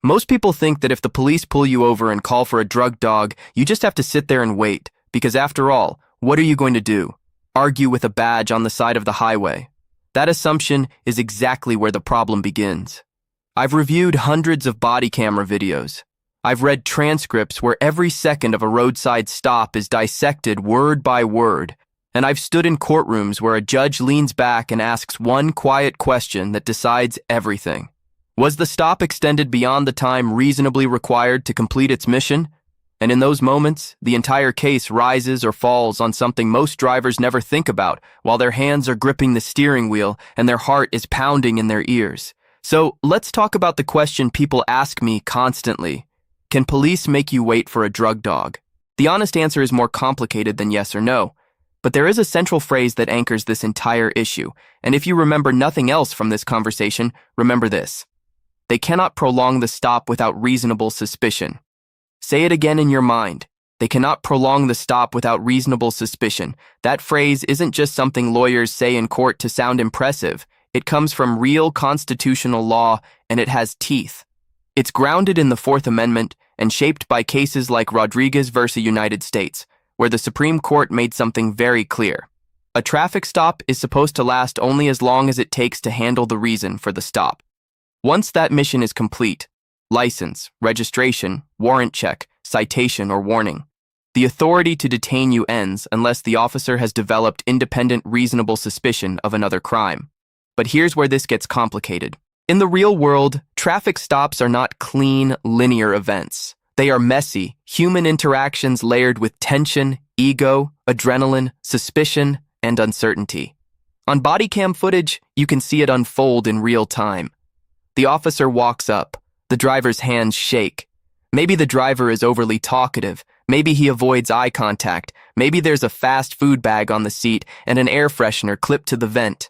Most people think that if the police pull you over and call for a drug dog, you just have to sit there and wait, because after all, what are you going to do? Argue with a badge on the side of the highway? That assumption is exactly where the problem begins. I've reviewed hundreds of body camera videos. I've read transcripts where every second of a roadside stop is dissected word by word, and I've stood in courtrooms where a judge leans back and asks one quiet question that decides everything. Was the stop extended beyond the time reasonably required to complete its mission? And in those moments, the entire case rises or falls on something most drivers never think about while their hands are gripping the steering wheel and their heart is pounding in their ears. So let's talk about the question people ask me constantly. Can police make you wait for a drug dog? The honest answer is more complicated than yes or no. But there is a central phrase that anchors this entire issue. And if you remember nothing else from this conversation, remember this. They cannot prolong the stop without reasonable suspicion. Say it again in your mind. They cannot prolong the stop without reasonable suspicion. That phrase isn't just something lawyers say in court to sound impressive. It comes from real constitutional law, and it has teeth. It's grounded in the Fourth Amendment and shaped by cases like Rodriguez versus United States, where the Supreme Court made something very clear. A traffic stop is supposed to last only as long as it takes to handle the reason for the stop. Once that mission is complete, license, registration, warrant check, citation, or warning, the authority to detain you ends unless the officer has developed independent reasonable suspicion of another crime. But here's where this gets complicated. In the real world, traffic stops are not clean, linear events. They are messy, human interactions layered with tension, ego, adrenaline, suspicion, and uncertainty. On body cam footage, you can see it unfold in real time. The officer walks up. The driver's hands shake. Maybe the driver is overly talkative. Maybe he avoids eye contact. Maybe there's a fast food bag on the seat and an air freshener clipped to the vent.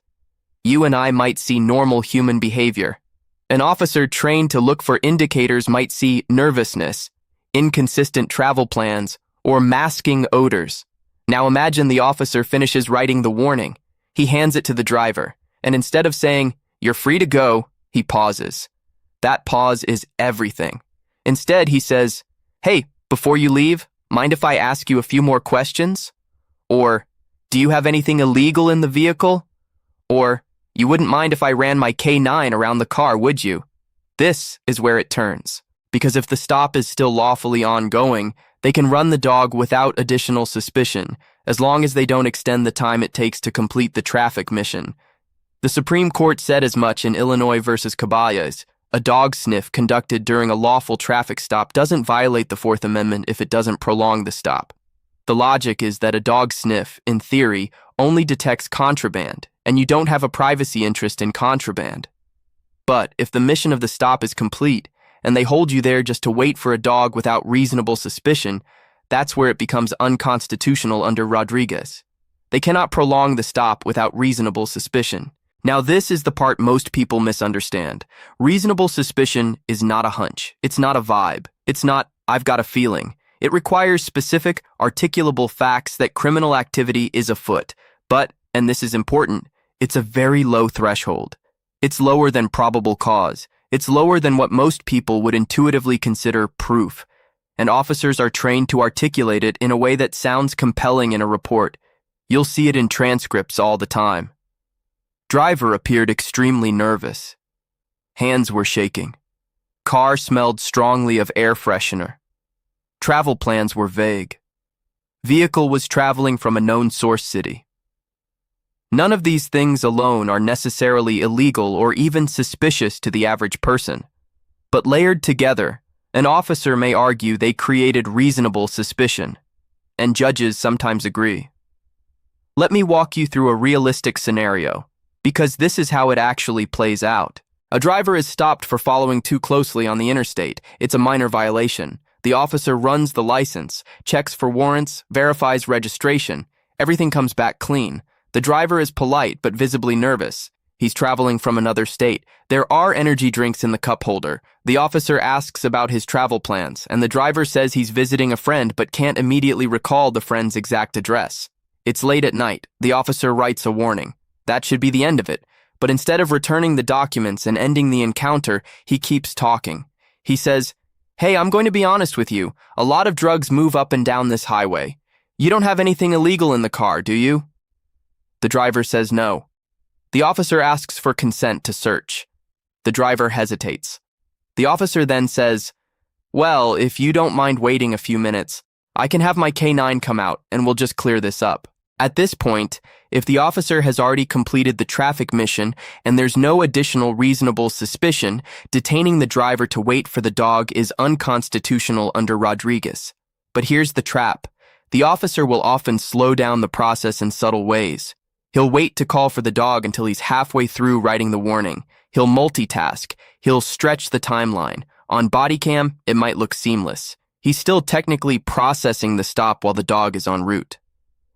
You and I might see normal human behavior. An officer trained to look for indicators might see nervousness, inconsistent travel plans, or masking odors. Now imagine the officer finishes writing the warning. He hands it to the driver, and instead of saying, "You're free to go," he pauses. That pause is everything. Instead, he says, "Hey, before you leave, mind if I ask you a few more questions?" Or, "Do you have anything illegal in the vehicle?" Or, "You wouldn't mind if I ran my K9 around the car, would you?" This is where it turns. Because if the stop is still lawfully ongoing, they can run the dog without additional suspicion, as long as they don't extend the time it takes to complete the traffic mission. The Supreme Court said as much in Illinois versus Caballes. A dog sniff conducted during a lawful traffic stop doesn't violate the Fourth Amendment if it doesn't prolong the stop. The logic is that a dog sniff, in theory, only detects contraband, and you don't have a privacy interest in contraband. But if the mission of the stop is complete, and they hold you there just to wait for a dog without reasonable suspicion, that's where it becomes unconstitutional under Rodriguez. They cannot prolong the stop without reasonable suspicion. Now this is the part most people misunderstand. Reasonable suspicion is not a hunch. It's not a vibe. It's not, "I've got a feeling." It requires specific, articulable facts that criminal activity is afoot. But, and this is important, it's a very low threshold. It's lower than probable cause. It's lower than what most people would intuitively consider proof. And officers are trained to articulate it in a way that sounds compelling in a report. You'll see it in transcripts all the time. Driver appeared extremely nervous. Hands were shaking. Car smelled strongly of air freshener. Travel plans were vague. Vehicle was traveling from a known source city. None of these things alone are necessarily illegal or even suspicious to the average person. But layered together, an officer may argue they created reasonable suspicion, and judges sometimes agree. Let me walk you through a realistic scenario, because this is how it actually plays out. A driver is stopped for following too closely on the interstate. It's a minor violation. The officer runs the license, checks for warrants, verifies registration. Everything comes back clean. The driver is polite but visibly nervous. He's traveling from another state. There are energy drinks in the cup holder. The officer asks about his travel plans, and the driver says he's visiting a friend but can't immediately recall the friend's exact address. It's late at night. The officer writes a warning. That should be the end of it. But instead of returning the documents and ending the encounter, he keeps talking. He says, "Hey, I'm going to be honest with you. A lot of drugs move up and down this highway. You don't have anything illegal in the car, do you?" The driver says no. The officer asks for consent to search. The driver hesitates. The officer then says, "Well, if you don't mind waiting a few minutes, I can have my K9 come out and we'll just clear this up." At this point, if the officer has already completed the traffic mission and there's no additional reasonable suspicion, detaining the driver to wait for the dog is unconstitutional under Rodriguez. But here's the trap. The officer will often slow down the process in subtle ways. He'll wait to call for the dog until he's halfway through writing the warning. He'll multitask. He'll stretch the timeline. On body cam, it might look seamless. He's still technically processing the stop while the dog is en route.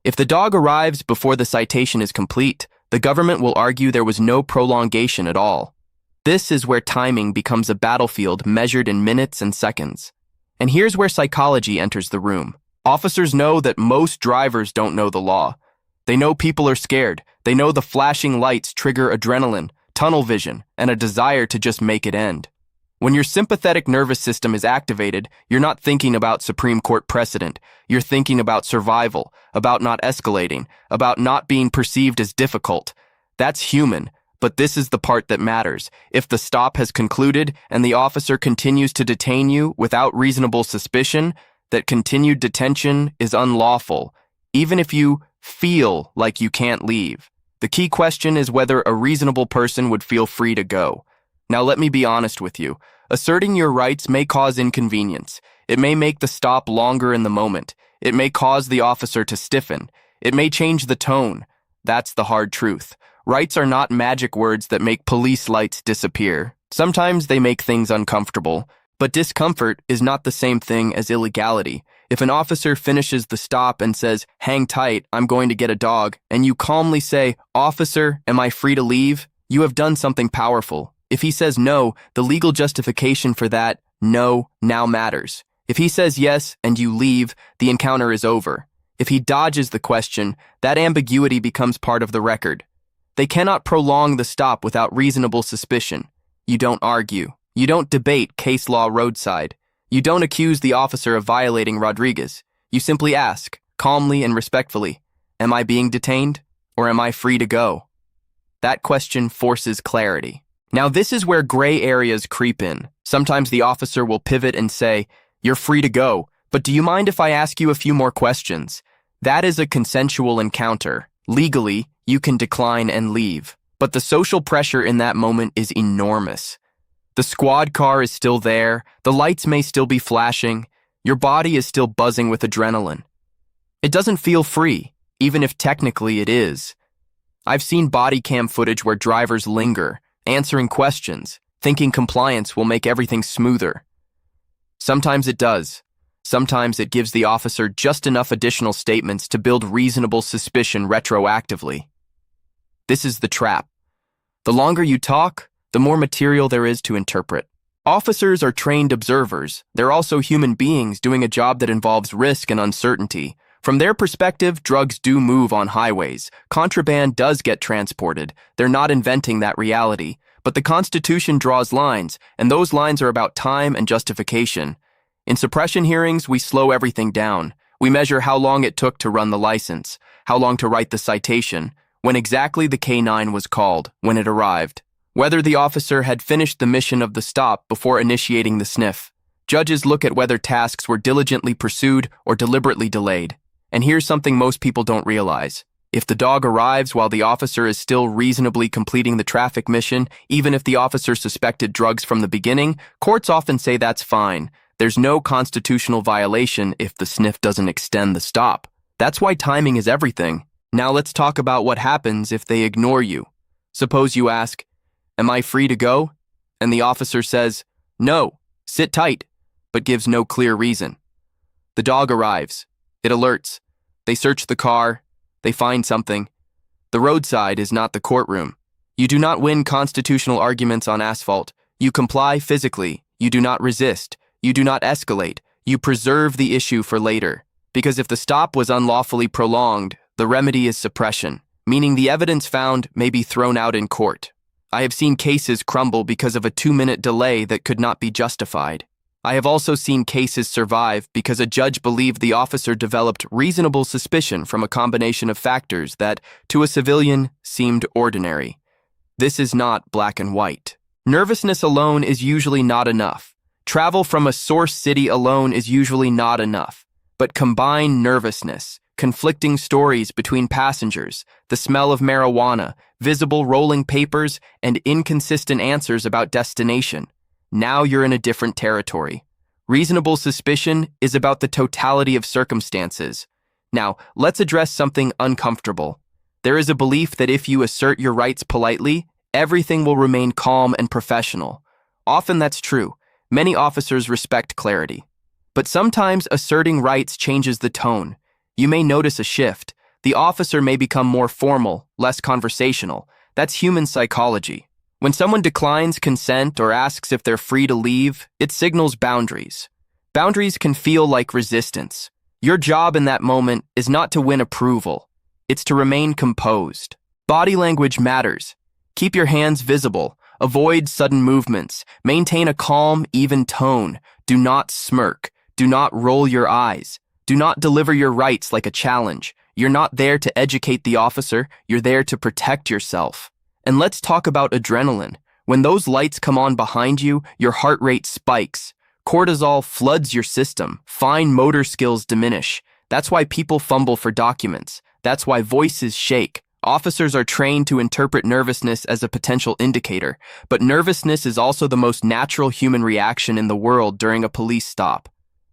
If the dog arrives before the citation is complete, the government will argue there was no prolongation at all. This is where timing becomes a battlefield measured in minutes and seconds. And here's where psychology enters the room. Officers know that most drivers don't know the law. They know people are scared. They know the flashing lights trigger adrenaline, tunnel vision, and a desire to just make it end. When your sympathetic nervous system is activated, you're not thinking about Supreme Court precedent. You're thinking about survival, about not escalating, about not being perceived as difficult. That's human, but this is the part that matters. If the stop has concluded and the officer continues to detain you without reasonable suspicion, that continued detention is unlawful, even if you feel like you can't leave. The key question is whether a reasonable person would feel free to go. Now let me be honest with you. Asserting your rights may cause inconvenience. It may make the stop longer in the moment. It may cause the officer to stiffen. It may change the tone. That's the hard truth. Rights are not magic words that make police lights disappear. Sometimes they make things uncomfortable, but discomfort is not the same thing as illegality. If an officer finishes the stop and says, "Hang tight, I'm going to get a dog," and you calmly say, "Officer, am I free to leave?" you have done something powerful. If he says no, the legal justification for that no now matters. If he says yes and you leave, the encounter is over. If he dodges the question, that ambiguity becomes part of the record. They cannot prolong the stop without reasonable suspicion. You don't argue. You don't debate case law roadside. You don't accuse the officer of violating Rodriguez. You simply ask, calmly and respectfully, "Am I being detained or am I free to go?" That question forces clarity. Now, this is where gray areas creep in. Sometimes the officer will pivot and say, "You're free to go, but do you mind if I ask you a few more questions?" That is a consensual encounter. Legally, you can decline and leave, but the social pressure in that moment is enormous. The squad car is still there, the lights may still be flashing, your body is still buzzing with adrenaline. It doesn't feel free, even if technically it is. I've seen body cam footage where drivers linger, answering questions, thinking compliance will make everything smoother. Sometimes it does. Sometimes it gives the officer just enough additional statements to build reasonable suspicion retroactively. This is the trap. The longer you talk, the more material there is to interpret. Officers are trained observers. They're also human beings doing a job that involves risk and uncertainty. From their perspective, drugs do move on highways. Contraband does get transported. They're not inventing that reality. But the Constitution draws lines, and those lines are about time and justification. In suppression hearings, we slow everything down. We measure how long it took to run the license, how long to write the citation, when exactly the K9 was called, when it arrived, whether the officer had finished the mission of the stop before initiating the sniff. Judges look at whether tasks were diligently pursued or deliberately delayed. And here's something most people don't realize. If the dog arrives while the officer is still reasonably completing the traffic mission, even if the officer suspected drugs from the beginning, courts often say that's fine. There's no constitutional violation if the sniff doesn't extend the stop. That's why timing is everything. Now let's talk about what happens if they ignore you. Suppose you ask, "Am I free to go?" And the officer says, "No, sit tight," but gives no clear reason. The dog arrives. It alerts. They search the car. They find something. The roadside is not the courtroom. You do not win constitutional arguments on asphalt. You comply physically. You do not resist. You do not escalate. You preserve the issue for later. Because if the stop was unlawfully prolonged, the remedy is suppression, meaning the evidence found may be thrown out in court. I have seen cases crumble because of a 2-minute delay that could not be justified. I have also seen cases survive because a judge believed the officer developed reasonable suspicion from a combination of factors that, to a civilian, seemed ordinary. This is not black and white. Nervousness alone is usually not enough. Travel from a source city alone is usually not enough. But combine nervousness, conflicting stories between passengers, the smell of marijuana, visible rolling papers, and inconsistent answers about destination. Now you're in a different territory. Reasonable suspicion is about the totality of circumstances. Now, let's address something uncomfortable. There is a belief that if you assert your rights politely, everything will remain calm and professional. Often that's true. Many officers respect clarity. But sometimes asserting rights changes the tone. You may notice a shift. The officer may become more formal, less conversational. That's human psychology. When someone declines consent or asks if they're free to leave, it signals boundaries. Boundaries can feel like resistance. Your job in that moment is not to win approval. It's to remain composed. Body language matters. Keep your hands visible. Avoid sudden movements. Maintain a calm, even tone. Do not smirk. Do not roll your eyes. Do not deliver your rights like a challenge. You're not there to educate the officer. You're there to protect yourself. And let's talk about adrenaline. When those lights come on behind you, your heart rate spikes. Cortisol floods your system. Fine motor skills diminish. That's why people fumble for documents. That's why voices shake. Officers are trained to interpret nervousness as a potential indicator, but nervousness is also the most natural human reaction in the world during a police stop.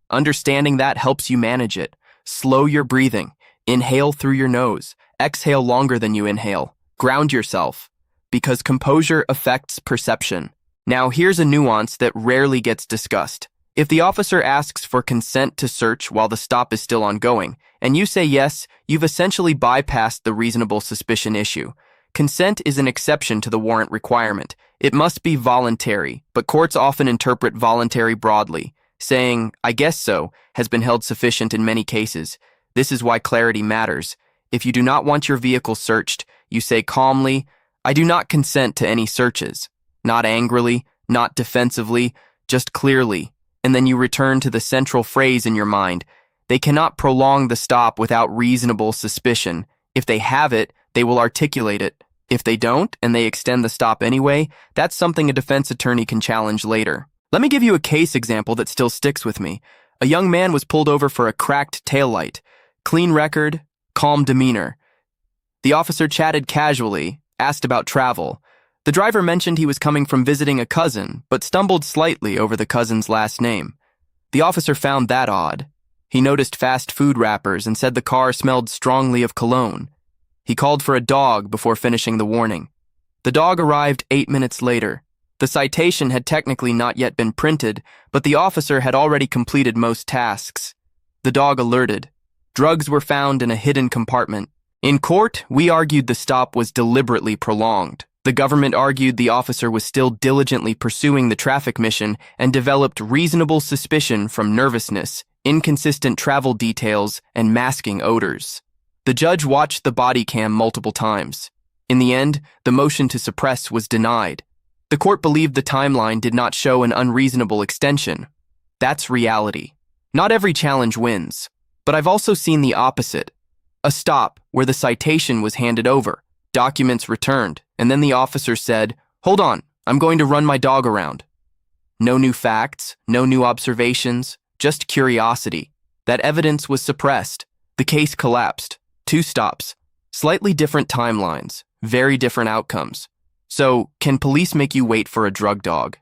Understanding that helps you manage it. Slow your breathing. Inhale through your nose. Exhale longer than you inhale. Ground yourself. Because composure affects perception. Now, here's a nuance that rarely gets discussed. If the officer asks for consent to search while the stop is still ongoing, and you say yes, you've essentially bypassed the reasonable suspicion issue. Consent is an exception to the warrant requirement. It must be voluntary, but courts often interpret voluntary broadly. Saying, "I guess so," has been held sufficient in many cases. This is why clarity matters. If you do not want your vehicle searched, you say calmly, "I do not consent to any searches." Not angrily, not defensively, just clearly. And then you return to the central phrase in your mind. They cannot prolong the stop without reasonable suspicion. If they have it, they will articulate it. If they don't, and they extend the stop anyway, that's something a defense attorney can challenge later. Let me give you a case example that still sticks with me. A young man was pulled over for a cracked taillight. Clean record, calm demeanor. The officer chatted casually, asked about travel. The driver mentioned he was coming from visiting a cousin, but stumbled slightly over the cousin's last name. The officer found that odd. He noticed fast food wrappers and said the car smelled strongly of cologne. He called for a dog before finishing the warning. The dog arrived 8 minutes later. The citation had technically not yet been printed, but the officer had already completed most tasks. The dog alerted. Drugs were found in a hidden compartment. In court, we argued the stop was deliberately prolonged. The government argued the officer was still diligently pursuing the traffic mission and developed reasonable suspicion from nervousness, inconsistent travel details, and masking odors. The judge watched the body cam multiple times. In the end, the motion to suppress was denied. The court believed the timeline did not show an unreasonable extension. That's reality. Not every challenge wins, but I've also seen the opposite. A stop where the citation was handed over, documents returned, and then the officer said, "Hold on, I'm going to run my dog around." No new facts, no new observations, just curiosity. That evidence was suppressed. The case collapsed. 2 stops. Slightly different timelines, very different outcomes. So, can police make you wait for a drug dog?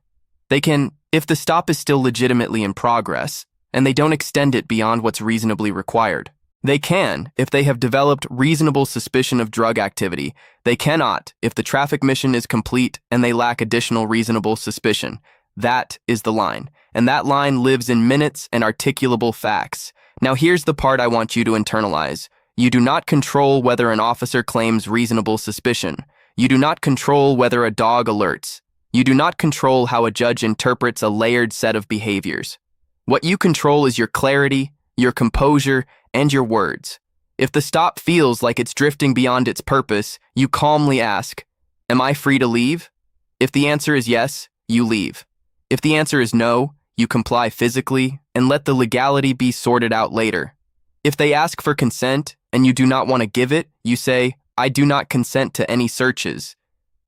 They can, if the stop is still legitimately in progress, and they don't extend it beyond what's reasonably required. They can, if they have developed reasonable suspicion of drug activity. They cannot, if the traffic mission is complete and they lack additional reasonable suspicion. That is the line, and that line lives in minutes and articulable facts. Now here's the part I want you to internalize. You do not control whether an officer claims reasonable suspicion. You do not control whether a dog alerts. You do not control how a judge interprets a layered set of behaviors. What you control is your clarity, your composure, and your words. If the stop feels like it's drifting beyond its purpose, you calmly ask, "Am I free to leave?" If the answer is yes, you leave. If the answer is no, you comply physically, and let the legality be sorted out later. If they ask for consent and you do not want to give it, you say, "I do not consent to any searches."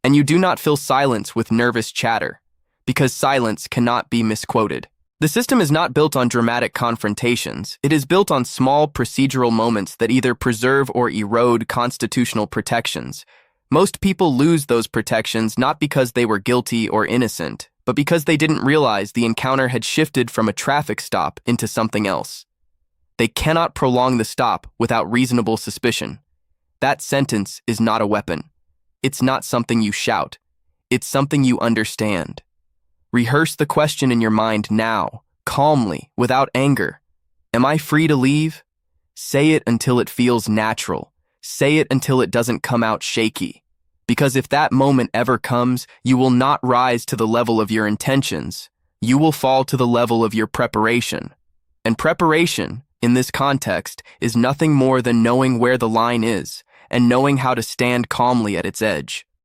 And you do not fill silence with nervous chatter, because silence cannot be misquoted. The system is not built on dramatic confrontations. It is built on small procedural moments that either preserve or erode constitutional protections. Most people lose those protections not because they were guilty or innocent, but because they didn't realize the encounter had shifted from a traffic stop into something else. They cannot prolong the stop without reasonable suspicion. That sentence is not a weapon. It's not something you shout. It's something you understand. Rehearse the question in your mind now, calmly, without anger. Am I free to leave? Say it until it feels natural. Say it until it doesn't come out shaky. Because if that moment ever comes, you will not rise to the level of your intentions. You will fall to the level of your preparation. And preparation, in this context, is nothing more than knowing where the line is and knowing how to stand calmly at its edge.